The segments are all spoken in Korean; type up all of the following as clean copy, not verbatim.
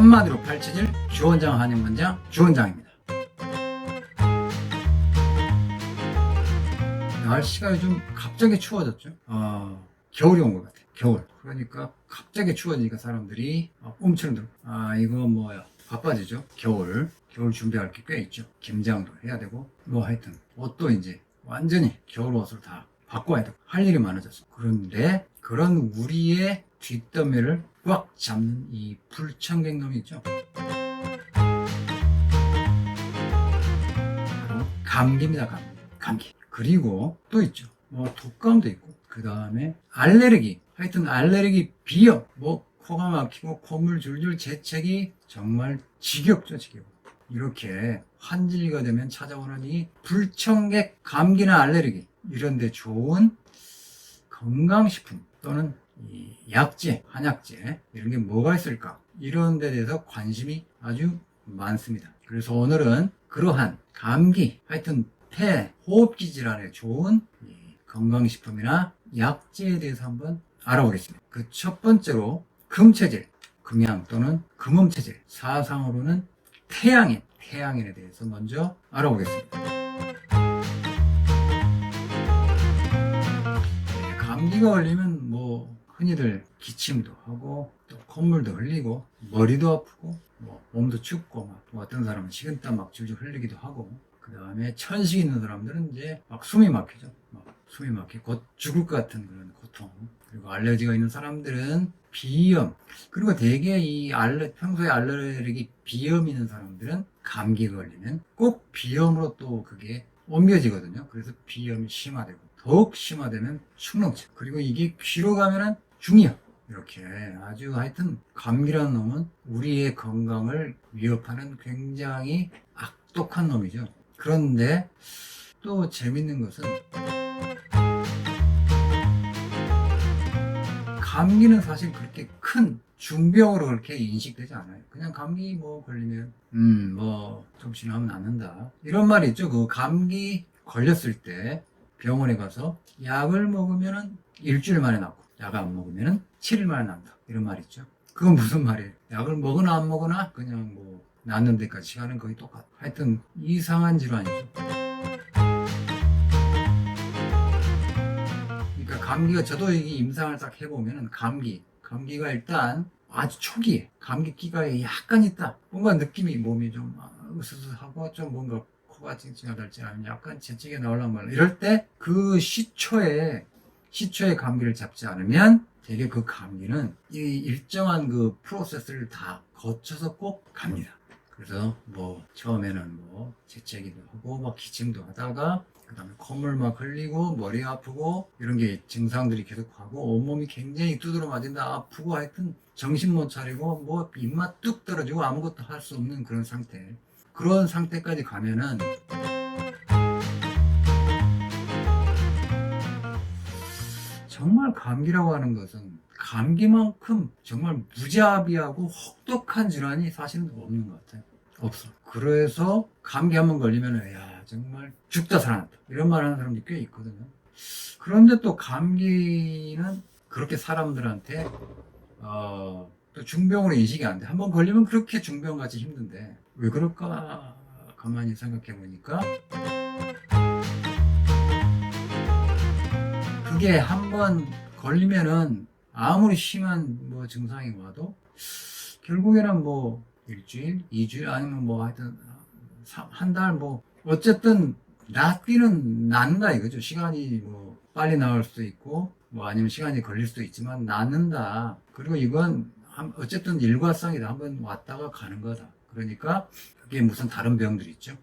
한마디로 펼쳐질 주원장 한인문장 주원장입니다. 날씨가 요즘 갑자기 추워졌죠. 겨울이 온 것 같아요. 겨울. 그러니까 갑자기 추워지니까 사람들이 꼼치는 들고 이거 뭐야 바빠지죠. 겨울 준비할 게 꽤 있죠. 김장도 해야 되고 뭐 하여튼 옷도 이제 완전히 겨울 옷을 다 바꿔야 되고 할 일이 많아졌어. 그런데 그런 우리의 뒷덜미를 꽉 잡는 이 불청객놈이 있죠. 바로 감기입니다. 감기. 그리고 또 있죠. 뭐 독감도 있고 그 다음에 알레르기. 하여튼 알레르기, 비염, 뭐 코가 막히고 콧물 줄줄 재채기 정말 지겹죠. 지겨워. 이렇게 환절기가 되면 찾아오는 이 불청객 감기나 알레르기 이런 데 좋은 건강식품 또는 이 약재, 한약재 이런 게 뭐가 있을까 이런 데 대해서 관심이 아주 많습니다. 그래서 오늘은 그러한 감기, 하여튼 폐, 호흡기 질환에 좋은 건강식품이나 약재에 대해서 한번 알아보겠습니다. 그 첫 번째로 금체질, 금양 또는 금음체질, 사상으로는 태양인에 대해서 먼저 알아보겠습니다. 감기가 걸리면 뭐 흔히들 기침도 하고 또 콧물도 흘리고 머리도 아프고 뭐 몸도 춥고 막 어떤 사람은 식은땀 막 줄줄 흘리기도 하고 그 다음에 천식 있는 사람들은 이제 막 숨이 막히죠. 숨이 막히고 곧 죽을 것 같은 그런 고통. 그리고 알레르기가 있는 사람들은 비염. 그리고 대개 평소에 알레르기 비염 있는 사람들은 감기가 걸리면 꼭 비염으로 또 그게 옮겨지거든요. 그래서 비염이 심화되고 더욱 심화되면 축농증. 그리고 이게 귀로 가면은 중이염. 이렇게 아주 하여튼 감기라는 놈은 우리의 건강을 위협하는 굉장히 악독한 놈이죠. 그런데 또 재밌는 것은 감기는 사실 그렇게 큰 중병으로 그렇게 인식되지 않아요. 그냥 감기 뭐 걸리면 뭐 좀 지나면 낫는다 이런 말이 있죠. 그 감기 걸렸을 때 병원에 가서 약을 먹으면은 일주일 만에 낫고 약 안 먹으면은 7일 만에 난다 이런 말이 있죠. 그건 무슨 말이에요? 약을 먹으나 안 먹으나 그냥 뭐 낫는 데까지 시간은 거의 똑같아. 하여튼 이상한 질환이죠. 그러니까 감기가 저도 이 임상을 딱 해보면은 감기가 일단 아주 초기에 감기기가 약간 있다. 뭔가 느낌이 몸이 좀 으스스하고 좀 뭔가 코가 찡찡하달지 아니면 약간 재채기가 나오려면 말라. 이럴 때 그 시초에 감기를 잡지 않으면 되게 그 감기는 이 일정한 그 프로세스를 다 거쳐서 꼭 갑니다. 그래서 뭐 처음에는 뭐 재채기도 하고 막 기침도 하다가 그 다음에 콧물 막 흘리고 머리 아프고 이런 게 증상들이 계속하고 온몸이 굉장히 두드러 맞은다 아프고 하여튼 정신 못 차리고 뭐 입맛 뚝 떨어지고 아무것도 할 수 없는 그런 상태. 그런 상태까지 가면은 정말 감기라고 하는 것은 감기만큼 정말 무자비하고 혹독한 질환이 사실은 없는 것 같아요. 없어. 그래서 감기 한번 걸리면 야 정말 죽다 살아났다 이런 말 하는 사람들이 꽤 있거든요. 그런데 또 감기는 그렇게 사람들한테 또 중병으로 인식이 안 돼. 한번 걸리면 그렇게 중병같이 힘든데 왜 그럴까 가만히 생각해 보니까 그게 한번 걸리면은 아무리 심한 뭐 증상이 와도 결국에는 뭐 일주일, 2주일 아니면 뭐 하여튼 한 달 뭐 어쨌든 낫기는 낫는다 이거죠. 시간이 뭐 빨리 나올 수도 있고 뭐 아니면 시간이 걸릴 수도 있지만 낫는다. 그리고 이건 어쨌든 일과성이다. 한번 왔다가 가는 거다. 그러니까 그게 무슨 다른 병들이 있죠.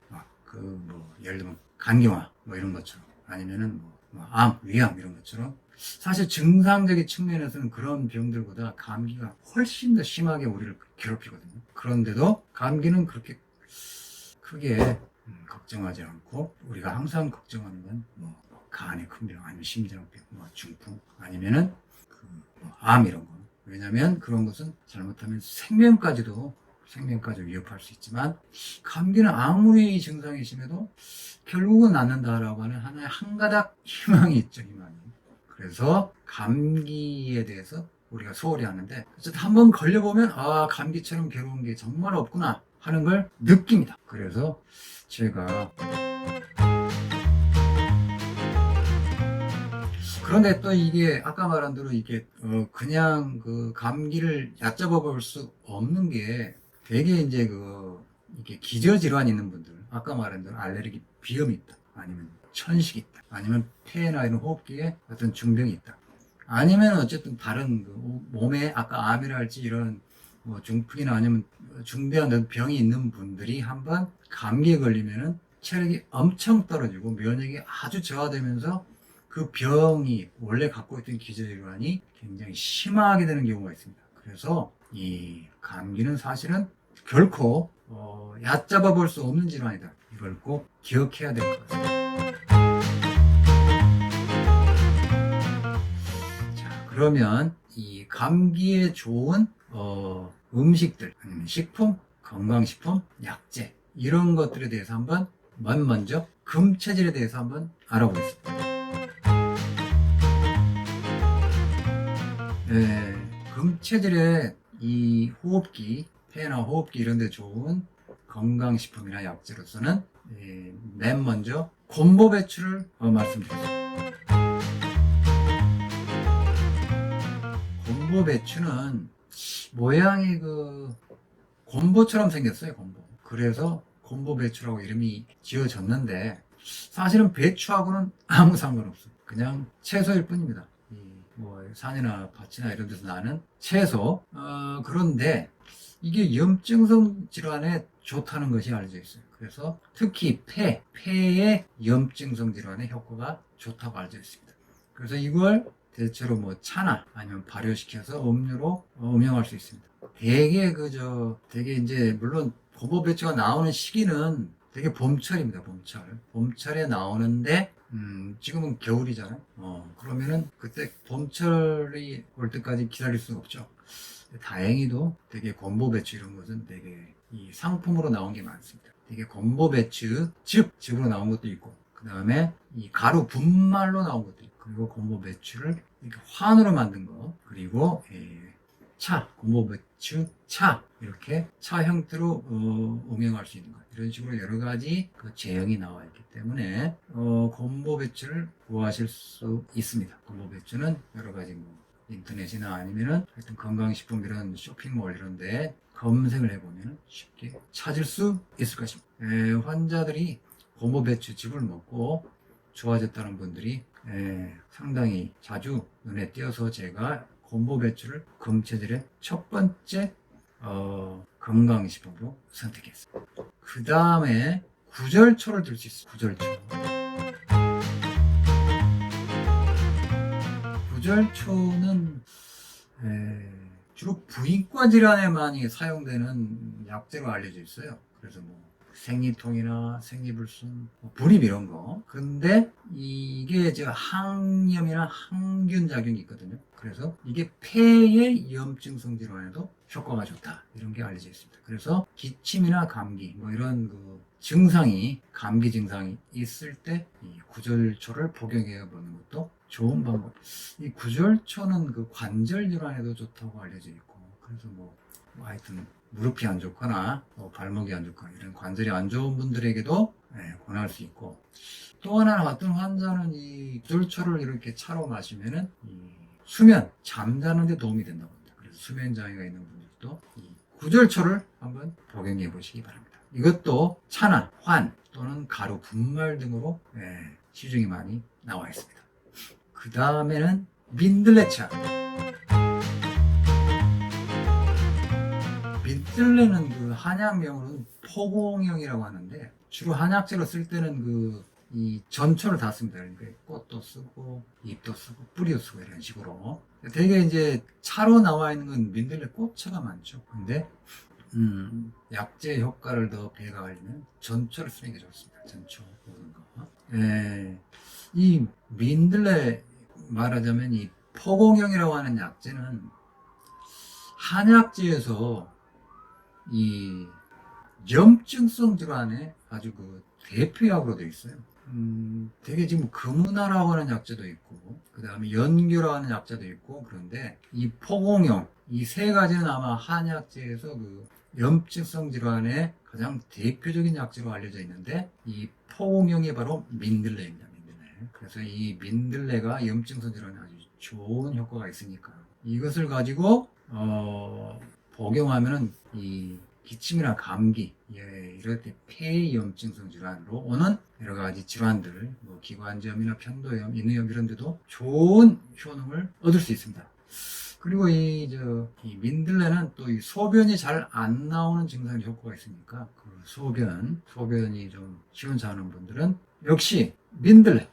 그 뭐 예를 들면 간경화 뭐 이런 것처럼 아니면은 뭐 암, 위암 이런 것처럼 사실 증상적인 측면에서는 그런 병들보다 감기가 훨씬 더 심하게 우리를 괴롭히거든요. 그런데도 감기는 그렇게 크게 걱정하지 않고 우리가 항상 걱정하는 건 뭐 간의 큰 병 아니면 심장병, 뭐 중풍 아니면은 뭐 암 이런 거. 왜냐면 그런 것은 잘못하면 생명까지도 위협할 수 있지만 감기는 아무리 증상이 심해도 결국은 낫는다라고 하는 하나의 한 가닥 희망이 있죠. 희망이. 그래서 감기에 대해서 우리가 소홀히 하는데 어쨌든 한번 걸려보면 아 감기처럼 괴로운 게 정말 없구나 하는 걸 느낍니다. 그래서 제가 그런데 또 이게 아까 말한 대로 이게 그냥 그 감기를 얕잡아 볼 수 없는 게 되게 이제 이게 기저질환 있는 분들 아까 말한 대로 알레르기 비염이 있다 아니면 천식이 있다 아니면 폐나 이런 호흡기에 어떤 중병이 있다 아니면 어쨌든 다른 몸에 아까 암이라 할지 이런 뭐 중풍이나 아니면 중대한 병이 있는 분들이 한번 감기에 걸리면은 체력이 엄청 떨어지고 면역이 아주 저하되면서 그 병이 원래 갖고 있던 기저질환이 굉장히 심하게 되는 경우가 있습니다. 그래서 이 감기는 사실은 결코 얕잡아 볼 수 없는 질환이다. 이걸 꼭 기억해야 될 것 같습니다. 자, 그러면 이 감기에 좋은 음식들 아니면 식품, 건강식품, 약재 이런 것들에 대해서 한번 먼저 금체질에 대해서 한번 알아보겠습니다. 금체질에 이 호흡기, 폐나 호흡기 이런 데 좋은 건강식품이나 약재로서는 맨 먼저 곰보배추를 말씀드리겠습니다. 곰보배추는 모양이 곰보처럼 생겼어요, 곰보. 그래서 곰보배추라고 이름이 지어졌는데 사실은 배추하고는 아무 상관없어요. 그냥 채소일 뿐입니다. 뭐 산이나 밭이나 이런 데서 나는 채소. 그런데 이게 염증성 질환에 좋다는 것이 알려져 있어요. 그래서 특히 폐의 염증성 질환에 효과가 좋다고 알려져 있습니다. 그래서 이걸 대체로 뭐 차나 아니면 발효시켜서 음료로 음용할 수 있습니다. 되게 이제 물론 곰보배추가 나오는 시기는 되게 봄철입니다. 봄철에 나오는데 지금은 겨울이잖아요. 그러면은 그때 봄철이 올 때까지 기다릴 수는 없죠. 다행히도 되게 곰보배추 이런 것은 되게 이 상품으로 나온 게 많습니다. 되게 곰보배추 즙으로 나온 것도 있고, 그 다음에 이 가루 분말로 나온 것도 있고, 그리고 곰보배추를 이렇게 환으로 만든 거, 그리고 곰보배추 차 이렇게 차 형태로 응용할 수 있는 것 이런 식으로 여러 가지 제형이 나와 있기 때문에 곰보배추를 구하실 수 있습니다. 곰보배추는 여러 가지 뭐 인터넷이나 아니면은 하여튼 건강식품 이런 쇼핑몰 이런데 검색을 해보면 쉽게 찾을 수 있을 것입니다. 환자들이 곰보배추 즙을 먹고 좋아졌다는 분들이 상당히 자주 눈에 띄어서 제가 곰보배추를 금체질의 첫 번째 건강식품으로 선택했습니다. 그 다음에 구절초를 들 수 있어요. 구절초는 주로 부인과 질환에 많이 사용되는 약재로 알려져 있어요. 그래서 뭐 생리통이나 생리불순, 불임 이런 거. 근데 이게 항염이나 항균 작용이 있거든요. 그래서 이게 폐의 염증성 질환에도 효과가 좋다. 이런 게 알려져 있습니다. 그래서 기침이나 감기, 뭐 이런 감기 증상이 있을 때 이 구절초를 복용해 보는 것도 좋은 방법. 이 구절초는 관절 질환에도 좋다고 알려져 있고, 그래서 하여튼 무릎이 안 좋거나 발목이 안 좋거나 이런 관절이 안 좋은 분들에게도 권할 수 있고, 또 하나는 어떤 환자는 이 구절초를 이렇게 차로 마시면은 잠자는 데 도움이 된다고 합니다. 그래서 수면 장애가 있는 분들도 이 구절초를 한번 복용해 보시기 바랍니다. 이것도 차나 환 또는 가루 분말 등으로 시중에 많이 나와 있습니다. 그 다음에는 민들레차. 민들레는 한약명으로는 포공형이라고 하는데, 주로 한약재로 쓸 때는 이 전초를 다 씁니다. 그러니까 꽃도 쓰고 잎도 쓰고 뿌리도 쓰고 이런 식으로. 되게 이제 차로 나와 있는 건 민들레 꽃차가 많죠. 근데 약재 효과를 더 배가하려면 전초를 쓰는 게 좋습니다. 전초 모든 거. 이 민들레 말하자면 이 포공형이라고 하는 약재는 한약재에서 이 염증성 질환에 아주 대표약으로 되어 있어요. 되게 지금 금은화라고 하는 약재도 있고, 그 다음에 연규라는 약자도 있고, 그런데 이 포공용, 이 세 가지는 아마 한약재에서 그 염증성 질환의 가장 대표적인 약재로 알려져 있는데, 이 포공용이 바로 민들레입니다. 민들레. 그래서 이 민들레가 염증성 질환에 아주 좋은 효과가 있으니까 이것을 가지고 복용하면은 이 기침이나 감기, 이럴 때 폐염증성 질환으로 오는 여러 가지 질환들, 뭐 기관지염이나 편도염, 인후염 이런 데도 좋은 효능을 얻을 수 있습니다. 그리고 이 민들레는 또 이 소변이 잘 안 나오는 증상이 효과가 있으니까 그 소변이 좀 시원찮은 분들은 역시 민들레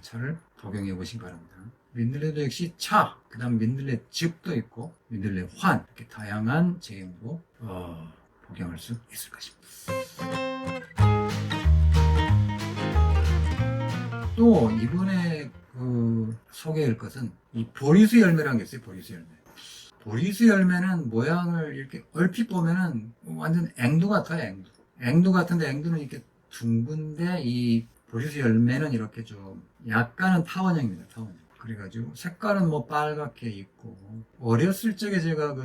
차를 복용해 보시기 바랍니다. 민들레도 역시 차, 그 다음 민들레 즙도 있고 민들레 환, 이렇게 다양한 제형으로 복용할 수 있을 것입니다. 또 이번에 소개할 것은 이 보리수 열매라는 게 있어요. 보리수 열매. 보리수 열매는 모양을 이렇게 얼핏 보면은 완전 앵두 같아요. 앵두 같은데 앵두는 이렇게 둥근데 이 보리수 열매는 이렇게 좀 약간은 타원형입니다. 타원형. 그래가지고 색깔은 뭐 빨갛게 있고, 어렸을 적에 제가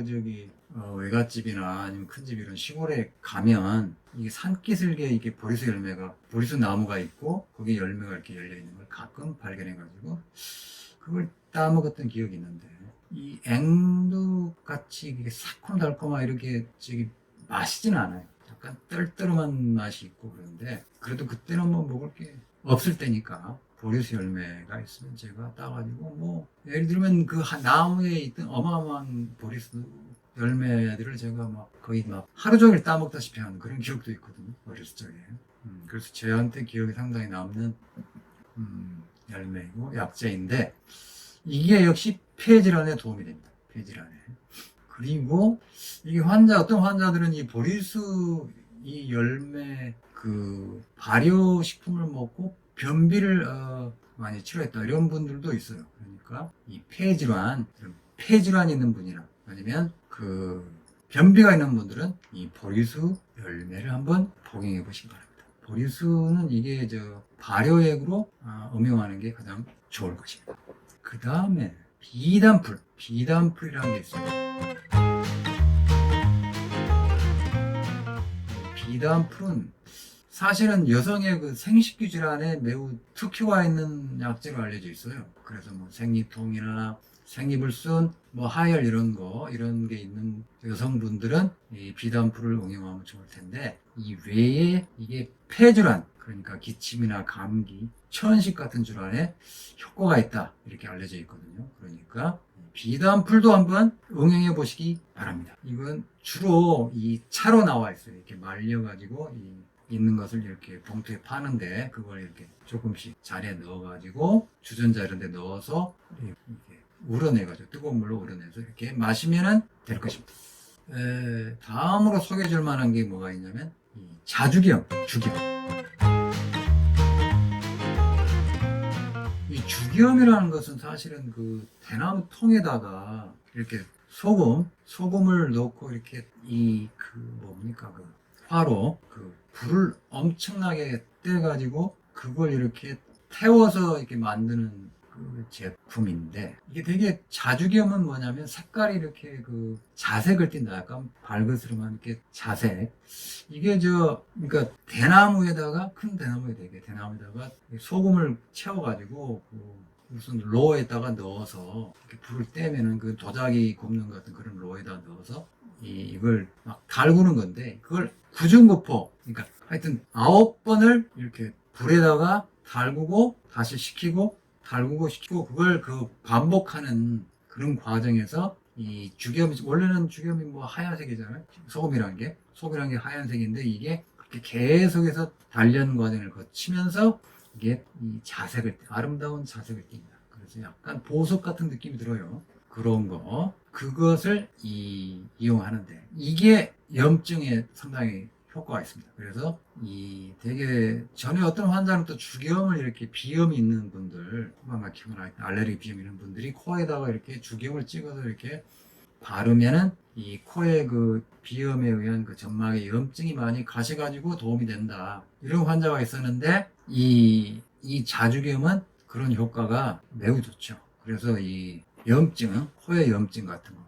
외갓집이나 아니면 큰 집 이런 시골에 가면 이게 산기슭에 이게 보리수 열매가, 보리수 나무가 있고 거기에 열매가 이렇게 열려 있는 걸 가끔 발견해가지고 그걸 따먹었던 기억이 있는데, 이 앵두 같이 이게 새콤달콤하게 이렇게 마시지는 않아요. 약간 떨떠름한 맛이 있고 그런데, 그래도 그때는 뭐 먹을 게 없을 때니까 보리수 열매가 있으면 제가 따가지고 뭐 예를 들면 그 나무에 있던 어마어마한 보리수 열매들을 제가 거의 하루 종일 따먹다시피 하는 그런 기억도 있거든요. 어렸을 적에. 그래서 저한테 기억에 상당히 남는 열매이고 약재인데, 이게 역시 폐질환에 도움이 됩니다. 폐질환에. 그리고 이게 어떤 환자들은 이 보리수 이 열매 발효식품을 먹고 변비를 많이 치료했다, 이런 분들도 있어요. 그러니까 이 폐질환이 있는 분이나 아니면 변비가 있는 분들은 이 보리수 열매를 한번 복용해 보시기 바랍니다. 보리수는 이게 발효액으로 음용하는 게 가장 좋을 것입니다. 그 다음에 비단풀이라는 게 있어요. 비단풀은 사실은 여성의 생식기 질환에 매우 특효가 있는 약재로 알려져 있어요. 그래서 생리통이나 생리불순, 하열 이런 게 있는 여성분들은 이 비단풀을 응용하면 좋을 텐데, 이 외에 이게 폐질환, 그러니까 기침이나 감기, 천식 같은 질환에 효과가 있다, 이렇게 알려져 있거든요. 그러니까 비단풀도 한번 응용해 보시기 바랍니다. 이건 주로 이 차로 나와 있어요. 이렇게 말려가지고 있는 것을 이렇게 봉투에 파는데, 그걸 이렇게 조금씩 잔에 넣어가지고 주전자 이런 데 넣어서 이렇게 우러내가지고 뜨거운 물로 우러내서 이렇게 마시면 될 것입니다. 다음으로 소개해 줄 만한 게 뭐가 있냐면 주기염. 이 주기염이라는 것은 사실은 대나무 통에다가 이렇게 소금을 넣고 이렇게 화로 불을 엄청나게 떼가지고 그걸 이렇게 태워서 이렇게 만드는 제품인데, 이게 되게 자주기염은 뭐냐면 색깔이 이렇게 자색을 띈다. 약간 발그스름한 이렇게 자색. 이게 그러니까 큰 대나무에다가 소금을 채워가지고 무슨 로에다가 넣어서 이렇게 불을 떼면은 도자기 굽는 것 같은 그런 로에다 넣어서 이걸 막 달구는 건데, 그걸 구중구포, 그러니까 하여튼 9번을 이렇게 불에다가 달구고 다시 식히고 달구고 식히고, 그걸 반복하는 그런 과정에서 이 주기염이, 원래는 주기염이 하얀색이잖아요. 소금이라는 게 하얀색인데, 이게 그렇게 계속해서 단련 과정을 거치면서 이게 아름다운 자색을 띈다. 그래서 약간 보석 같은 느낌이 들어요. 그런 그것을 이용하는데, 이게 염증에 상당히 효과가 있습니다. 그래서 되게 전에 어떤 환자는 또 주기염을 이렇게 비염이 있는 분들, 코가 막히거나 알레르기 비염 있는 분들이 코에다가 이렇게 주기염을 찍어서 이렇게 바르면은 이 코의 비염에 의한 점막의 염증이 많이 가셔가지고 도움이 된다, 이런 환자가 있었는데, 이 자주기염은 그런 효과가 매우 좋죠. 그래서 이 염증, 코의 염증 같은 거,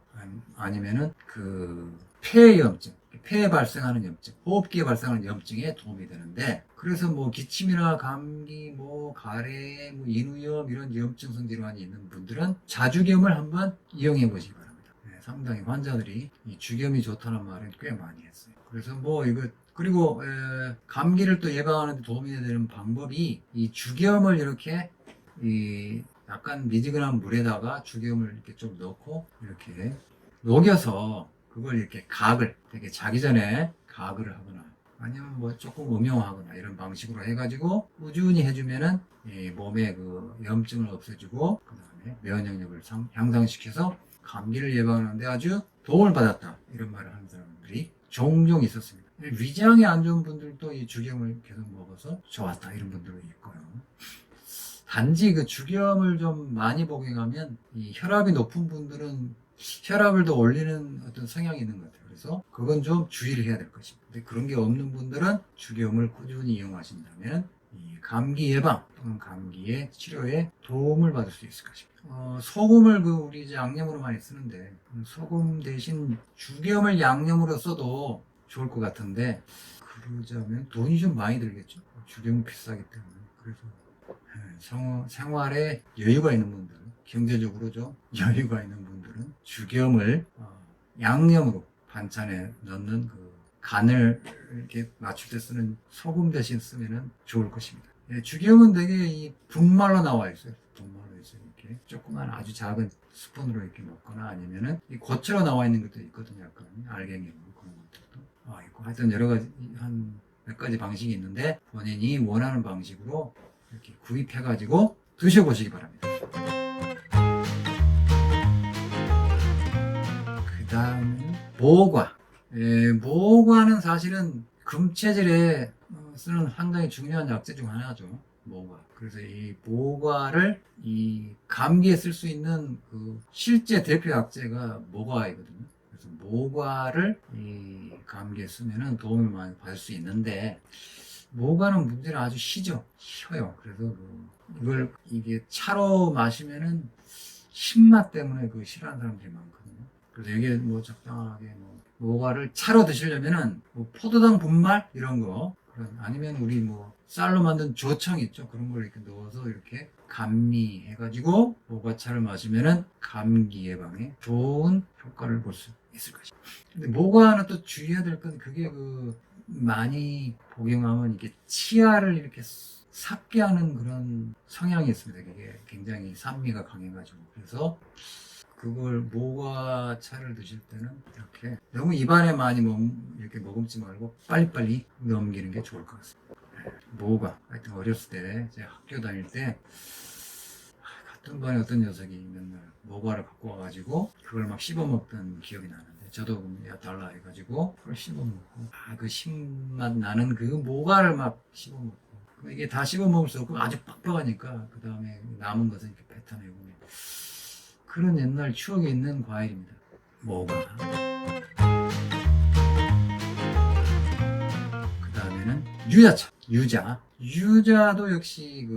아니면은 그 폐의 염증, 폐에 발생하는 염증, 호흡기에 발생하는 염증에 도움이 되는데, 그래서 뭐 기침이나 감기, 뭐 가래, 뭐 인후염 이런 염증성 질환이 있는 분들은 자주겸을 한번 이용해 보시기 바랍니다. 네, 상당히 환자들이 이 주겸이 좋다는 말을 꽤 많이 했어요. 그래서 뭐 이거 그리고 감기를 또 예방하는 데 도움이 되는 방법이 이 주겸을 이렇게 이 약간 미지근한 물에다가 주겸을 이렇게 좀 넣고 이렇게 녹여서 그걸 이렇게 가글, 되게 자기 전에 가글을 하거나 아니면 뭐 조금 음용하거나 이런 방식으로 해가지고 꾸준히 해주면은 이 몸에 그 염증을 없애주고 그 다음에 면역력을 향상시켜서 감기를 예방하는데 아주 도움을 받았다 이런 말을 하는 사람들이 종종 있었습니다. 위장이 안 좋은 분들도 이 주겸을 계속 먹어서 좋았다 이런 분들도 있고요. 단지 그 주겸을 좀 많이 복용하면 이 혈압이 높은 분들은 혈압을 더 올리는 어떤 성향이 있는 것 같아요. 그래서 그건 좀 주의를 해야 될 것입니다. 근데 그런 게 없는 분들은 주겸을 꾸준히 이용하신다면 이 감기 예방 또는 감기의 치료에 도움을 받을 수 있을 것입니다. 소금을 우리 이제 양념으로 많이 쓰는데 소금 대신 주겸을 양념으로 써도 좋을 것 같은데 그러자면 돈이 좀 많이 들겠죠. 주겸은 비싸기 때문에. 그래서 생활에 여유가 있는 분들, 경제적으로 좀 여유가 있는 분들은 주겸을 양념으로 반찬에 넣는 그 간을 이렇게 맞출 때 쓰는 소금 대신 쓰면 좋을 것입니다. 주겸은 되게 이 분말로 나와 있어요. 분말로 있어요. 이렇게 조그만 아주 작은 스푼으로 이렇게 먹거나 아니면은 이 고체로 나와 있는 것도 있거든요. 약간 알갱이로 그런 것들도 있고 하여튼 여러 가지 한 몇 가지 방식이 있는데 본인이 원하는 방식으로 이렇게 구입해가지고 드셔보시기 바랍니다. 그 다음은 모과. 모과는 사실은 금체질에 쓰는 상당히 중요한 약재 중 하나죠. 모과. 그래서 이 모과를 이 감기에 쓸 수 있는 그 실제 대표 약재가 모과이거든요. 그래서 모과를 이 감기에 쓰면은 도움을 많이 받을 수 있는데 모과는 문제는 아주 쉬어요. 그래서 이게 차로 마시면은 신맛 때문에 그 싫어하는 사람들이 많거든요. 그래서 이게 뭐 적당하게 모과를 차로 드시려면은 뭐 포도당 분말 이런 거 아니면 우리 뭐 쌀로 만든 조청 있죠. 그런 걸 이렇게 넣어서 이렇게 감미해가지고 모과차를 마시면은 감기 예방에 좋은 효과를 볼 수 있을 것입니다. 근데 모과는 또 주의해야 될 건 그게 많이 복용하면 이게 치아를 이렇게 삭게 하는 그런 성향이 있습니다. 그게 굉장히 산미가 강해가지고. 그래서 그걸 모과차를 드실 때는 이렇게 너무 입안에 많이 이렇게 머금지 말고 빨리빨리 넘기는 게 좋을 것 같습니다. 모과. 하여튼 어렸을 때 제가 학교 다닐 때 같은 반에 어떤 녀석이 맨날 모과를 갖고 와가지고 그걸 막 씹어 먹던 기억이 나는데 저도 달라 해가지고 그걸 씹어 먹고 그 신맛 나는 그 모과를 막 씹어 먹고 이게 다 씹어 먹을 수 없고 아주 빡빡하니까 그 다음에 남은 것은 이렇게 뱉어내고 그런 옛날 추억이 있는 과일입니다. 모과. 그 다음에는 유자차. 유자도 역시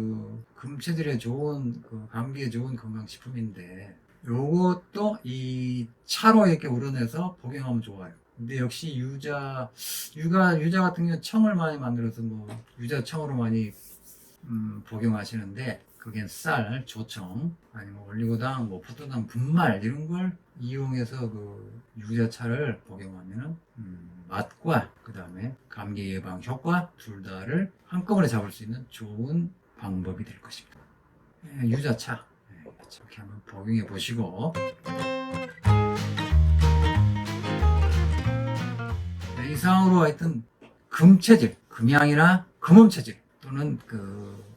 금체질에 좋은 감기에 좋은 건강식품인데 요것도 이 차로 이렇게 우려내서 복용하면 좋아요. 근데 역시 유자 같은 경우는 청을 많이 만들어서 유자청으로 많이 복용하시는데 그게 쌀, 조청, 아니면 올리고당, 포도당 분말 이런 걸 이용해서 유자차를 복용하면은 맛과 그 다음에 감기 예방 효과 둘 다를 한꺼번에 잡을 수 있는 좋은 방법이 될 것입니다. 유자차 이렇게 한번 복용해 보시고 이상으로 하여튼 금체질, 금양이나 금음체질 또는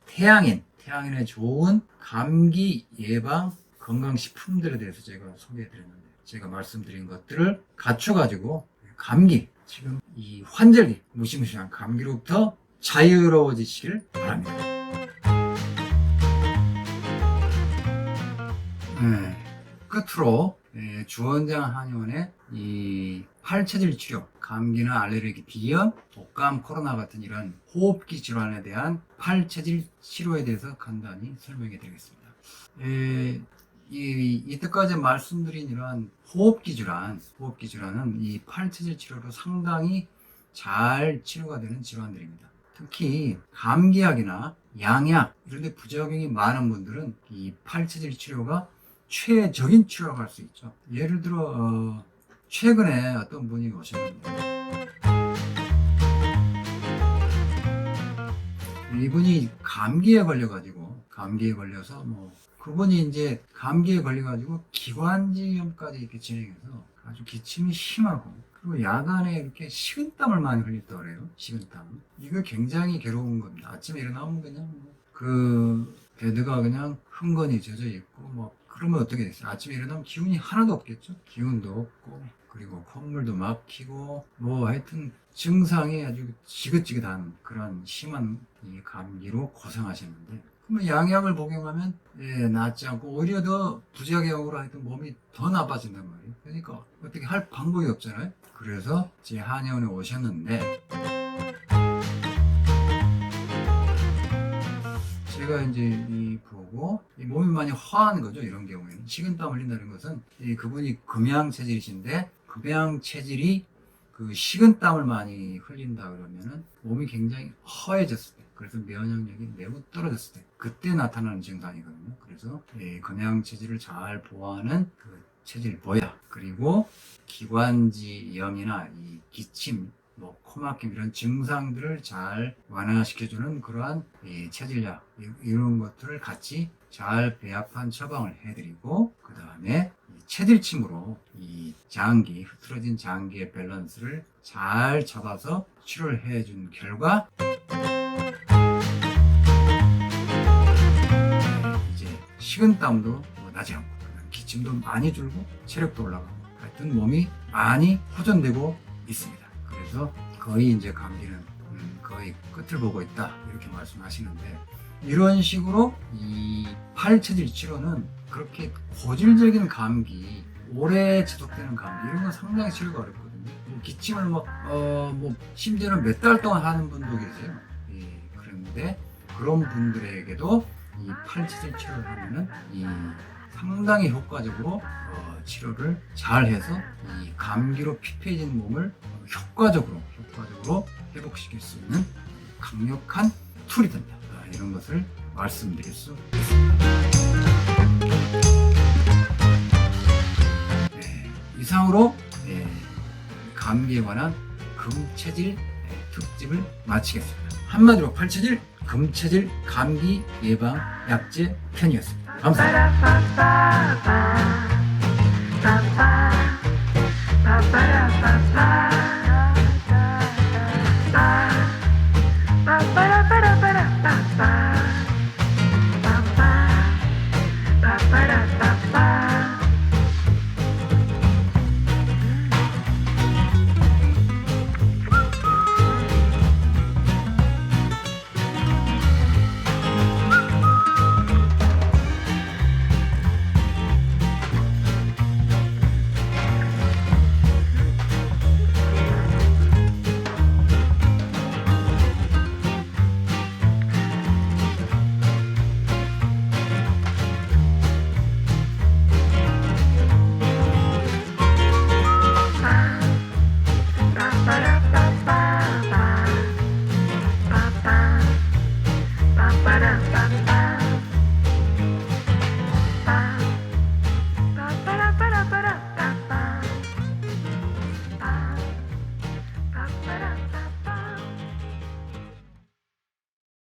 태양인에 좋은 감기 예방 건강식품들에 대해서 제가 소개해드렸는데 제가 말씀드린 것들을 갖춰가지고 감기, 지금 이 환절기, 무시무시한 감기로부터 자유로워지시길 바랍니다. 끝으로 주원장 한의원의 이 팔체질 치료, 감기나 알레르기, 비염, 독감, 코로나 같은 이런 호흡기 질환에 대한 팔체질 치료에 대해서 간단히 설명해 드리겠습니다. 이때까지 말씀드린 이러한 호흡기 질환은 이 팔체질 치료로 상당히 잘 치료가 되는 질환들입니다. 특히 감기약이나 양약 이런 데 부작용이 많은 분들은 이 팔체질 치료가 최적인 치료라고 할 수 있죠. 예를 들어 최근에 어떤 분이 오셨는데 이분이 감기에 걸려서 뭐 그분이 이제 감기에 걸려가지고 기관지염까지 이렇게 진행해서 아주 기침이 심하고 그리고 야간에 이렇게 식은땀을 많이 흘렸다고 그래요. 식은땀. 이거 굉장히 괴로운 겁니다. 아침에 일어나면 그냥 그 베드가 그냥 흥건히 젖어 있고 뭐 그러면 어떻게 됐어요? 아침에 일어나면 기운이 하나도 없겠죠? 기운도 없고 그리고 콧물도 막히고 뭐 하여튼 증상이 아주 지긋지긋한 그런 심한 이 감기로 고생하셨는데 그러면 양약을 복용하면 낫지 않고 오히려 더 부작용으로 하여튼 몸이 더 나빠진단 말이에요. 그러니까 어떻게 할 방법이 없잖아요. 그래서 제 한의원에 오셨는데 제가 이제 보고 몸이 많이 화한 거죠. 이런 경우에는 식은땀 흘린다는 것은 그분이 금양 체질이신데 금양 체질이 그 식은땀을 많이 흘린다 그러면은 몸이 굉장히 허해졌을 때 그래서 면역력이 매우 떨어졌을 때 그때 나타나는 증상이거든요. 그래서 금양 체질을 잘 보호하는 그 체질 보약 그리고 기관지염이나 이 기침 뭐 코막힘 이런 증상들을 잘 완화시켜주는 그러한 체질약 이런 것들을 같이 잘 배합한 처방을 해드리고 그 다음에 체질침으로 이 장기 흐트러진 장기의 밸런스를 잘 잡아서 치료를 해준 결과 이제 식은땀도 나지 않고 기침도 많이 줄고 체력도 올라가고 하여튼 몸이 많이 호전되고 있습니다. 그래서 거의 이제 감기는 거의 끝을 보고 있다 이렇게 말씀하시는데 이런 식으로 이 팔체질 치료는 그렇게 고질적인 감기 오래 지속되는 감기 이런 건 상당히 치료가 어렵거든요. 뭐 기침을 뭐 심지어는 몇 달 동안 하는 분도 계세요. 그런데 그런 분들에게도 이 팔체질 치료를 하면은 이 상당히 효과적으로 치료를 잘 해서 이 감기로 피폐해진 몸을 효과적으로 회복시킬 수 있는 강력한 툴이 된다. 이런 것을 말씀드릴 수 있습니다. 이상으로 감기에 관한 금체질 특집을 마치겠습니다. 한마디로 팔체질, 금체질, 감기 예방 약재 편이었습니다. 감사합니다.